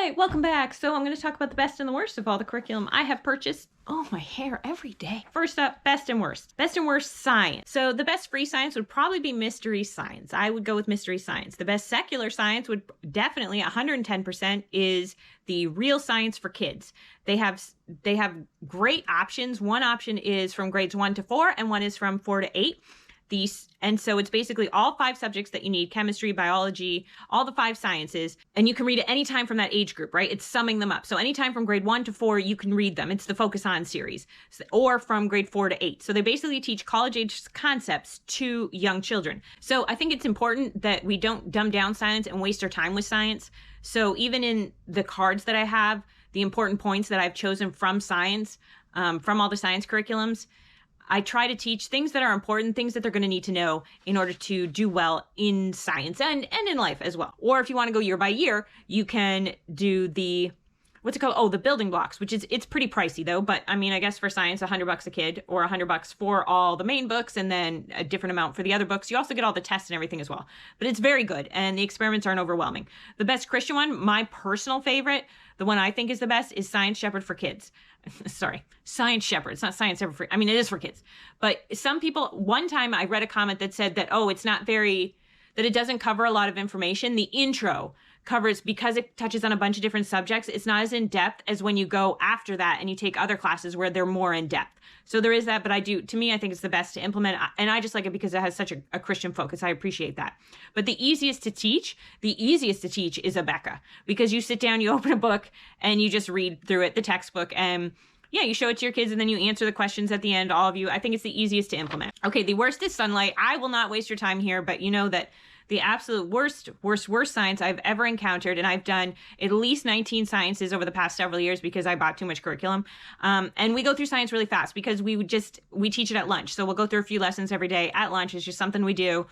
right, welcome back. So I'm going to talk about the best and the worst of all the curriculum I have purchased. Oh, my hair every day. First up, best and worst. Best and worst science. So the best free science would probably be mystery science. I would go with mystery science. The best secular science would definitely 110% is the real science for kids. They have great options. One option is from grades 1 to 4 and one is from 4 to 8. And so it's basically all 5 subjects that you need: chemistry, biology, all the 5 sciences. And you can read at any time from that age group, right? It's summing them up. So anytime from grade 1 to 4, you can read them. It's the Focus On series, or from grade 4 to 8. So they basically teach college age concepts to young children. So I think it's important that we don't dumb down science and waste our time with science. So even in the cards that I have, the important points that I've chosen from science, from all the science curriculums, I try to teach things that are important, things that they're going to need to know in order to do well in science and in life as well. Or if you want to go year by year, you can do the, what's it called? Oh, the building blocks, which is, it's pretty pricey though. But I mean, I guess for science, $100 a kid, or $100 for all the main books and then a different amount for the other books. You also get all the tests and everything as well. But it's very good and the experiments aren't overwhelming. The best Christian one, my personal favorite, the one I think is the best, is Science Shepherd for Kids. Sorry, Science Shepherd. It's not Science Shepherd for, I mean, it is for kids. But some people, one time I read a comment that said that, oh, it's not very, that it doesn't cover a lot of information. The intro covers, because it touches on a bunch of different subjects, it's not as in depth as when you go after that and you take other classes where they're more in depth. So there is that, but to me, I think it's the best to implement. And I just like it because it has such a Christian focus. I appreciate that. But the easiest to teach is Abeka, because you sit down, you open a book and you just read through it, the textbook, and yeah, you show it to your kids and then you answer the questions at the end, all of you. I think it's the easiest to implement. Okay, the worst is Sunlight. I will not waste your time here, but you know that the absolute worst science I've ever encountered, and I've done at least 19 sciences over the past several years because I bought too much curriculum. And we go through science really fast because we teach it at lunch. So we'll go through a few lessons every day at lunch. It's just something we do.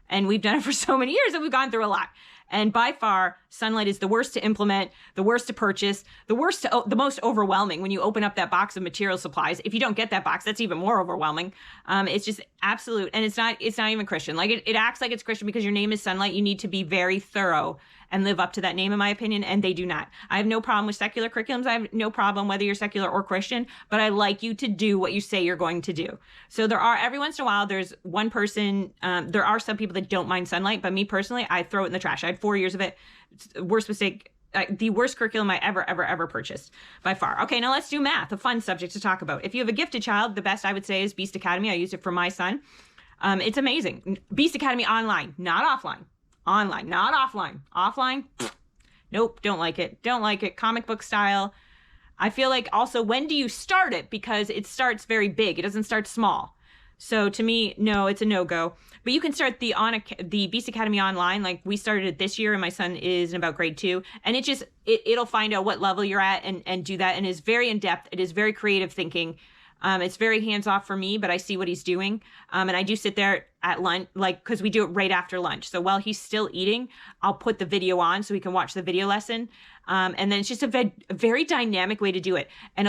And we've done it for so many years that we've gone through a lot. And by far, Sunlight is the worst to implement, the worst to purchase, the most overwhelming when you open up that box of material supplies. If you don't get that box, that's even more overwhelming. It's just absolute. And it's not even Christian. Like it acts like it's Christian because your name is Sunlight. You need to be very thorough and live up to that name, in my opinion, and they do not. I have no problem with secular curriculums. I have no problem whether you're secular or Christian, but I like you to do what you say you're going to do. So every once in a while, there's one person, there are some people that don't mind Sunlight, but me personally, I throw it in the trash. I had 4 years of it. It's the worst mistake, the worst curriculum I ever purchased by far. Okay, now let's do math, a fun subject to talk about. If you have a gifted child, the best I would say is Beast Academy. I used it for my son. It's amazing. Beast Academy online, not offline. Online, not offline. Offline? Nope, don't like it. Don't like it. Comic book style. I feel like also, when do you start it? Because it starts very big. It doesn't start small. So to me, no, it's a no-go. But you can start the Beast Academy online. Like we started it this year and my son is in about grade 2. And it'll find out what level you're at and do that. And it's very in-depth. It is very creative thinking. It's very hands-off for me, but I see what he's doing. And I do sit there at lunch, because we do it right after lunch. So while he's still eating, I'll put the video on so he can watch the video lesson. And then it's just a very dynamic way to do it. And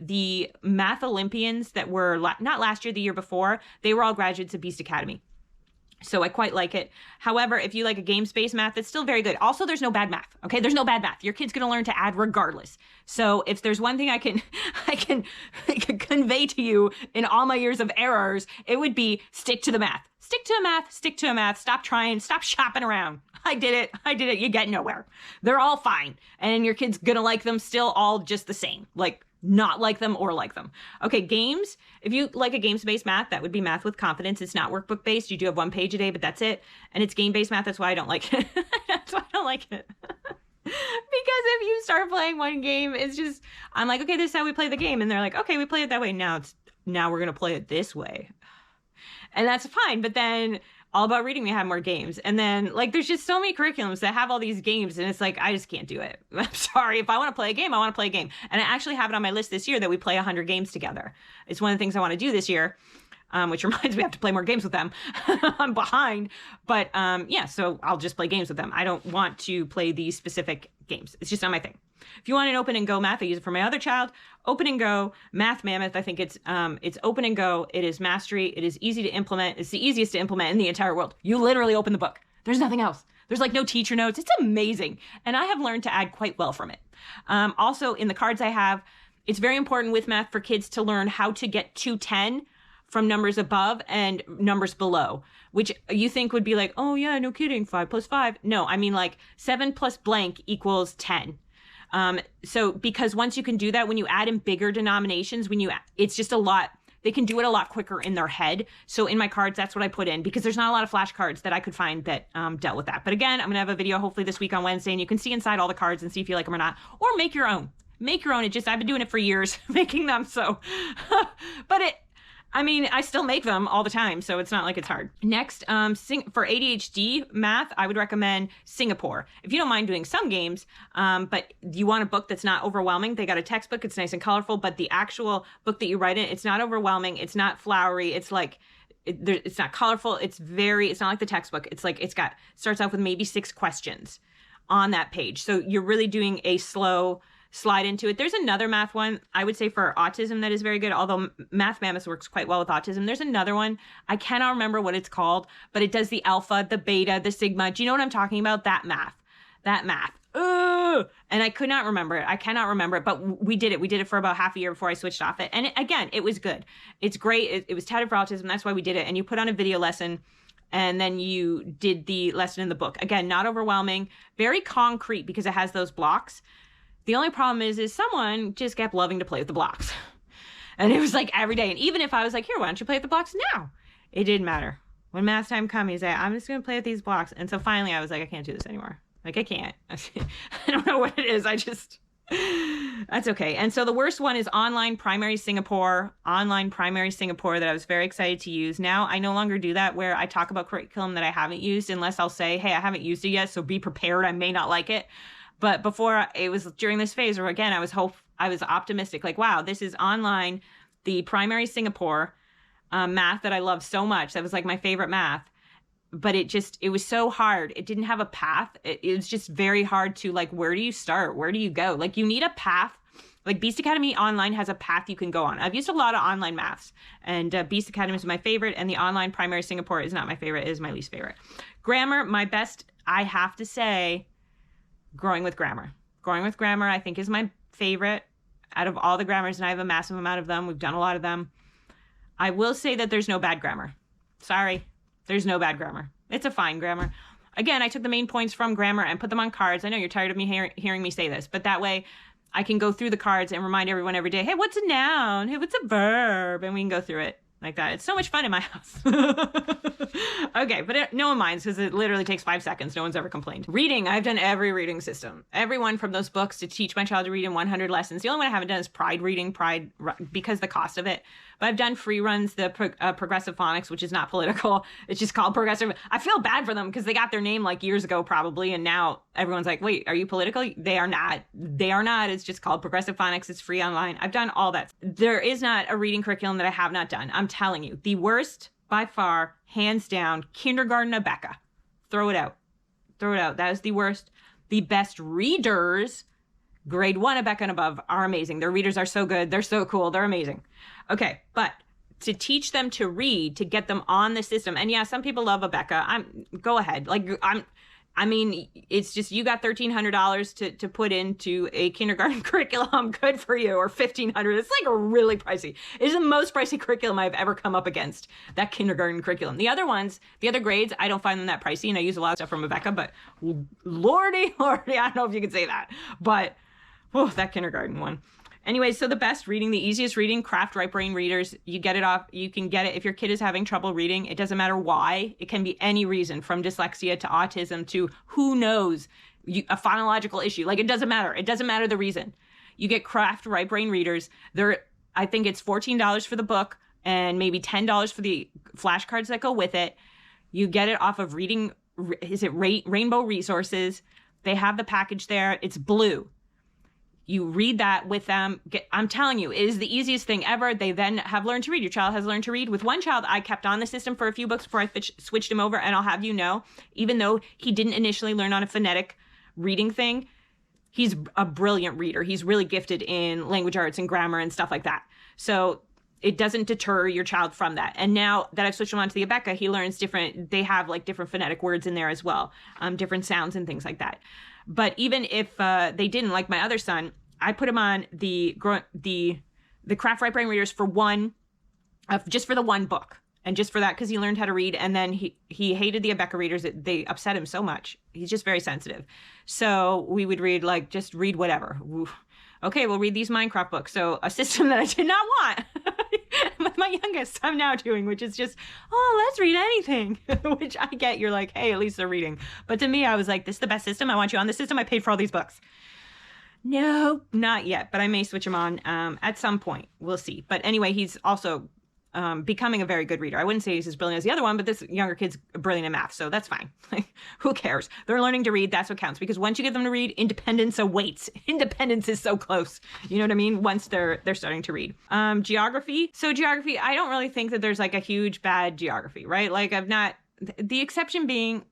the math Olympians that were not last year, the year before, they were all graduates of Beast Academy. So I quite like it. However, if you like a games-based math, it's still very good. Also, there's no bad math. Okay, there's no bad math. Your kid's going to learn to add regardless. So if there's one thing I can convey to you in all my years of errors, it would be stick to the math. Stick to a math. Stick to a math. Stop trying. Stop shopping around. I did it. You get nowhere. They're all fine, and your kid's gonna like them still, all just the same. Like, not like them or like them. Okay, games. If you like a games-based math, that would be Math with Confidence. It's not workbook-based. You do have 1 page a day, but that's it. And it's game-based math. That's why I don't like it. That's why I don't like it. Because if you start playing one game, it's just, I'm like, okay, this is how we play the game. And they're like, okay, we play it that way. Now we're going to play it this way. And that's fine. But then All About Reading, we have more games. And then, like, there's just so many curriculums that have all these games, and it's like, I just can't do it. I'm sorry. If I want to play a game, I want to play a game. And I actually have it on my list this year that we play 100 games together. It's one of the things I want to do this year, which reminds me I have to play more games with them. I'm behind. But, yeah, so I'll just play games with them. I don't want to play these specific games. It's just not my thing. If you want an open and go math, I use it for my other child. Open and go, Math Mammoth. I think it's open and go. It is mastery. It is easy to implement. It's the easiest to implement in the entire world. You literally open the book. There's nothing else. There's like no teacher notes. It's amazing. And I have learned to add quite well from it. Also, in the cards I have, it's very important with math for kids to learn how to get to 10 from numbers above and numbers below, which you think would be like, oh yeah, no kidding, 5 plus 5. No, I mean like 7 plus blank equals 10. So because once you can do that, when you add in bigger denominations, it's just a lot, they can do it a lot quicker in their head. So in my cards, that's what I put in, because there's not a lot of flashcards that I could find that dealt with that. But again, I'm gonna have a video hopefully this week on Wednesday, and you can see inside all the cards and see if you like them or not, or make your own. Make your own. I've been doing it for years, making them. So, but I still make them all the time, so it's not like it's hard. Next, for ADHD math, I would recommend Singapore. If you don't mind doing some games, but you want a book that's not overwhelming, they got a textbook, it's nice and colorful, but the actual book that you write in, it's not overwhelming, it's not flowery, it's like, it's not colorful, it's not like the textbook. It's like, starts off with maybe 6 questions on that page. So you're really doing a slow slide into it. There's another math one, I would say, for autism that is very good, although Math Mammoth works quite well with autism. There's another one, I cannot remember what it's called, but it does the alpha, the beta, the sigma. Do you know what I'm talking about? That math. Ugh! And I could not remember it. I cannot remember it, but we did it. We did it for about half a year before I switched off it. And again, it was good. It's great. It was touted for autism. That's why we did it. And you put on a video lesson, and then you did the lesson in the book. Again, not overwhelming, very concrete because it has those blocks. The only problem is someone just kept loving to play with the blocks. And it was like every day. And even if I was like, here, why don't you play with the blocks now? It didn't matter. When math time comes, he's like, I'm just going to play with these blocks. And so finally I was like, I can't do this anymore. Like, I can't. I don't know what it is. That's okay. And so the worst one is Online Primary Singapore that I was very excited to use. Now I no longer do that, where I talk about curriculum that I haven't used, unless I'll say, hey, I haven't used it yet, so be prepared. I may not like it. But before, it was during this phase where, again, I was optimistic. Like, wow, this is online, the Primary Singapore math that I love so much. That was like my favorite math. But it was so hard. It didn't have a path. It was just very hard to, like, where do you start? Where do you go? Like, you need a path. Like, Beast Academy Online has a path you can go on. I've used a lot of online maths, and Beast Academy is my favorite, and the Online Primary Singapore is not my favorite. It is my least favorite. Grammar, my best, I have to say, Growing with Grammar. Growing with Grammar, I think, is my favorite out of all the grammars, and I have a massive amount of them. We've done a lot of them. I will say that there's no bad grammar. Sorry, there's no bad grammar. It's a fine grammar. Again, I took the main points from grammar and put them on cards. I know you're tired of me hearing me say this, but that way I can go through the cards and remind everyone every day, hey, what's a noun? Hey, what's a verb? And we can go through it like that. It's so much fun in my house. Okay, but no one minds because it literally takes 5 seconds. No one's ever complained. Reading, I've done every reading system. Everyone from those books to teach my child to read in 100 lessons. The only one I haven't done is Pride reading, because the cost of it. But I've done free runs, the Progressive Phonics, which is not political. It's just called Progressive. I feel bad for them because they got their name like years ago probably, and now everyone's like, wait, are you political? They are not. They are not. It's just called Progressive Phonics. It's free online. I've done all that. There is not a reading curriculum that I have not done. I'm telling you. The worst, by far, hands down, kindergarten Abeka. Throw it out. That is the worst. The best readers, grade 1 Abeka and above, are amazing. Their readers are so good. They're so cool. They're amazing. Okay, but to teach them to read, to get them on the system, and yeah, some people love Abeka. Go ahead. It's just, you got $1,300 to put into a kindergarten curriculum. Good for you. Or $1,500. It's like really pricey. It is the most pricey curriculum I've ever come up against, that kindergarten curriculum. The other ones, the other grades, I don't find them that pricey, and I use a lot of stuff from Abeka, but lordy, I don't know if you can say that, but that kindergarten one. Anyway, so the best reading, the easiest reading, Craft Right Brain Readers. You get it off. You can get it if your kid is having trouble reading. It doesn't matter why. It can be any reason, from dyslexia to autism to who knows, a phonological issue. Like, it doesn't matter. It doesn't matter the reason. You get Craft Right Brain Readers. I think it's $14 for the book and maybe $10 for the flashcards that go with it. You get it off of Rainbow Resources. They have the package there. It's blue. You read that with them. I'm telling you, it is the easiest thing ever. They then have learned to read. Your child has learned to read. With one child, I kept on the system for a few books before I switched him over. And I'll have you know, even though he didn't initially learn on a phonetic reading thing, he's a brilliant reader. He's really gifted in language arts and grammar and stuff like that. So it doesn't deter your child from that. And now that I've switched him on to the Abeka, he learns they have like different phonetic words in there as well, different sounds and things like that. But even if they didn't, like my other son, I put him on the Craft Right Brain Readers for just for the one book. And just for that, because he learned how to read. And then he hated the Abeka readers. They upset him so much. He's just very sensitive. So we would read, like, just read whatever. Okay, we'll read these Minecraft books. So a system that I did not want. With my youngest, I'm now doing, which is just, let's read anything. Which I get, you're like, hey, at least they're reading. But to me, I was like, this is the best system. I want you on the system. I paid for all these books. No, not yet. But I may switch him on at some point. We'll see. But anyway, he's also becoming a very good reader. I wouldn't say he's as brilliant as the other one, but this younger kid's brilliant in math, so that's fine. Like, who cares? They're learning to read. That's what counts. Because once you get them to read, independence awaits. Independence is so close. You know what I mean? Once they're starting to read. Geography. So geography, I don't really think that there's like a huge bad geography, right? Like the exception being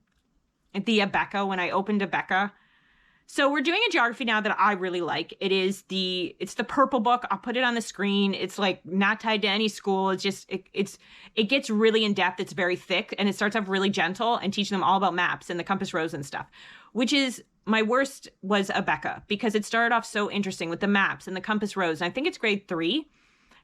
the Abeka. When I opened Abeka. So we're doing a geography now that I really like. It's the purple book. I'll put it on the screen. It's like not tied to any school. It's just, it gets really in depth. It's very thick and it starts off really gentle and teaching them all about maps and the compass rose and stuff, which is my worst was Abeka because it started off so interesting with the maps and the compass rose. And I think it's grade 3. It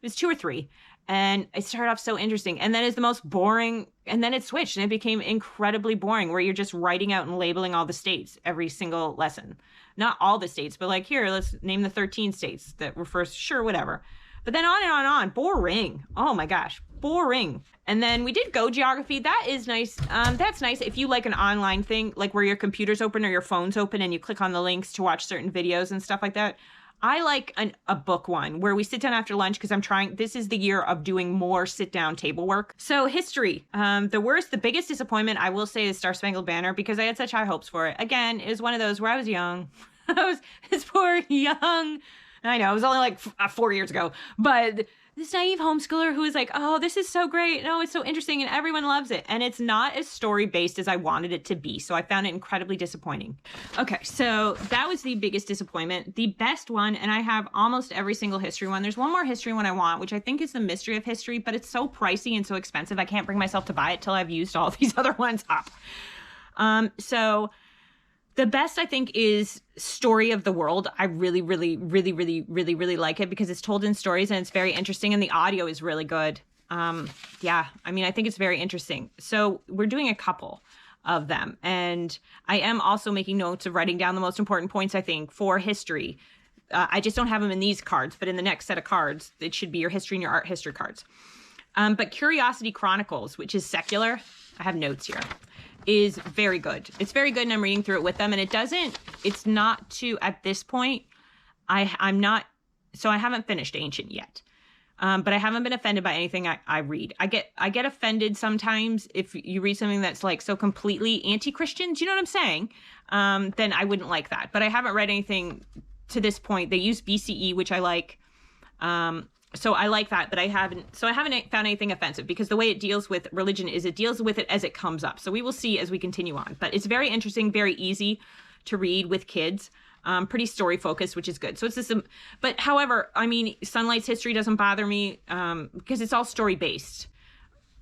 was 2 or 3. And it started off so interesting. And then it's the most boring. And then it switched and it became incredibly boring where you're just writing out and labeling all the states every single lesson. Not all the states, but like here, let's name the 13 states that were first. Sure, whatever. But then on and on and on. Boring. Oh my gosh. Boring. And then we did Go Geography. That is nice. That's nice if you like an online thing, like where your computer's open or your phone's open and you click on the links to watch certain videos and stuff like that. I like a book one where we sit down after lunch because this is the year of doing more sit down table work. So history, the biggest disappointment I will say is Star Spangled Banner because I had such high hopes for it. Again, it was one of those where I was young. I was this poor young, I know it was only like 4 years ago, but this naive homeschooler who is like, oh, this is so great. No, it's so interesting and everyone loves it. And it's not as story-based as I wanted it to be. So I found it incredibly disappointing. Okay, so that was the biggest disappointment. The best one, and I have almost every single history one. There's one more history one I want, which I think is the Mystery of History, but it's so pricey and so expensive. I can't bring myself to buy it till I've used all these other ones up. So the best, I think, is Story of the World. I really, really, really, really, really, really like it because it's told in stories and it's very interesting and the audio is really good. I think it's very interesting. So we're doing a couple of them. And I am also making notes of writing down the most important points, I think, for history. I just don't have them in these cards, but in the next set of cards, it should be your history and your art history cards. But Curiosity Chronicles, which is secular, I have notes here, is very good. It's very good and I'm reading through it with them and it's not too, at this point, I haven't finished Ancient yet. But I haven't been offended by anything I read. I get offended sometimes if you read something that's like so completely anti-Christian, do you know what I'm saying? Then I wouldn't like that. But I haven't read anything to this point. They use BCE, which I like. So I like that, but I haven't found anything offensive because the way it deals with religion is it deals with it as it comes up. So we will see as we continue on, but it's very interesting, very easy to read with kids, pretty story focused, which is good. So it's just, but however, I mean, Sunlight's history doesn't bother me, because it's all story based.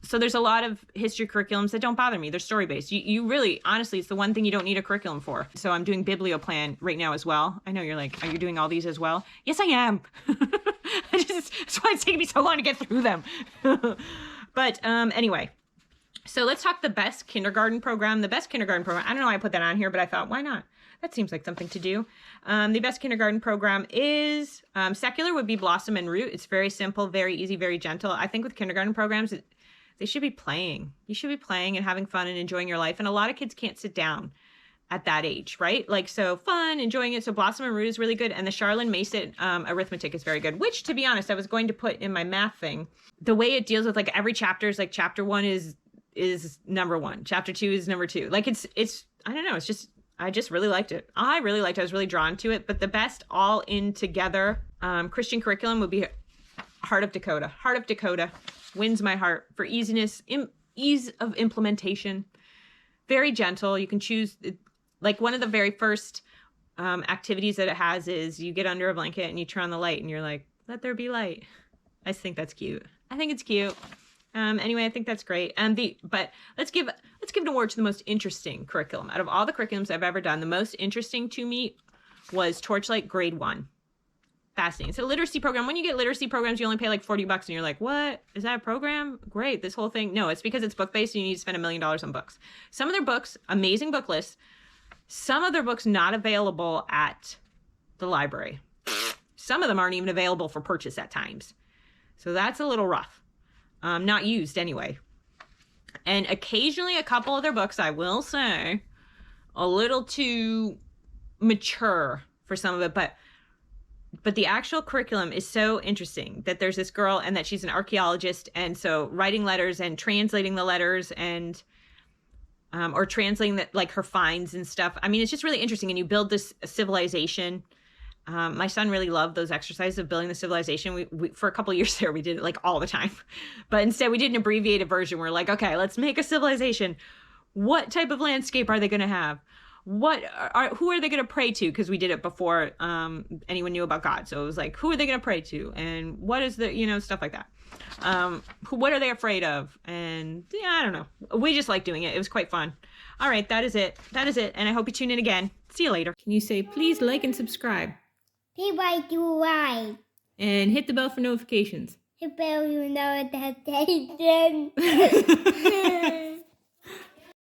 So there's a lot of history curriculums that don't bother me. They're story-based. You really, honestly, it's the one thing you don't need a curriculum for. So I'm doing Biblioplan right now as well. I know you're like, are you doing all these as well? Yes, I am. That's why it's taking me so long to get through them. But anyway, so let's talk the best kindergarten program. The best kindergarten program, I don't know why I put that on here, but I thought, why not? That seems like something to do. The best kindergarten program is, secular would be Blossom and Root. It's very simple, very easy, very gentle. I think with kindergarten programs, they should be playing. You should be playing and having fun and enjoying your life. And a lot of kids can't sit down at that age, right? Like, so fun, enjoying it. So Blossom and Root is really good. And the Charlene Mason arithmetic is very good, which, to be honest, I was going to put in my math thing. The way it deals with like every chapter is like chapter 1 is number 1. Chapter 2 is number 2. Like it's, I don't know. It's just, I just really liked it. I was really drawn to it. But the best all in together Christian curriculum would be Heart of Dakota. Heart of Dakota wins my heart for ease of implementation. Very gentle. You can choose, like one of the very first activities that it has is you get under a blanket and you turn on the light and you're like, let there be light. I just think that's cute. I think it's cute. Anyway, I think that's great. But let's give an award to the most interesting curriculum. Out of all the curriculums I've ever done, the most interesting to me was Torchlight Grade 1. Fascinating. It's a literacy program. When you get literacy programs, you only pay like $40 and you're like, what? Is that a program? Great. This whole thing. No, it's because it's book-based and you need to spend $1 million on books. Some of their books, amazing book lists. Some of their books not available at the library. Some of them aren't even available for purchase at times. So that's a little rough. Not used anyway. And occasionally a couple of their books, I will say, a little too mature for some of it, but the actual curriculum is so interesting that there's this girl and that she's an archaeologist, and so writing letters and translating the letters and or translating that, like, her finds and stuff. I mean, it's just really interesting, and you build this civilization. My son really loved those exercises of building the civilization. We for a couple of years there, we did it like all the time. But instead, we did an abbreviated version. We're like, okay, let's make a civilization. What type of landscape are they going to have? Who are they going to pray to? Because we did it before anyone knew about God. So it was like, who are they going to pray to? And what is the, stuff like that. What are they afraid of? And yeah, I don't know. We just like doing it. It was quite fun. All right, that is it. And I hope you tune in again. See you later. Can you say, please like and subscribe? Please like you like. And hit the bell for notifications. Hit the bell for notifications.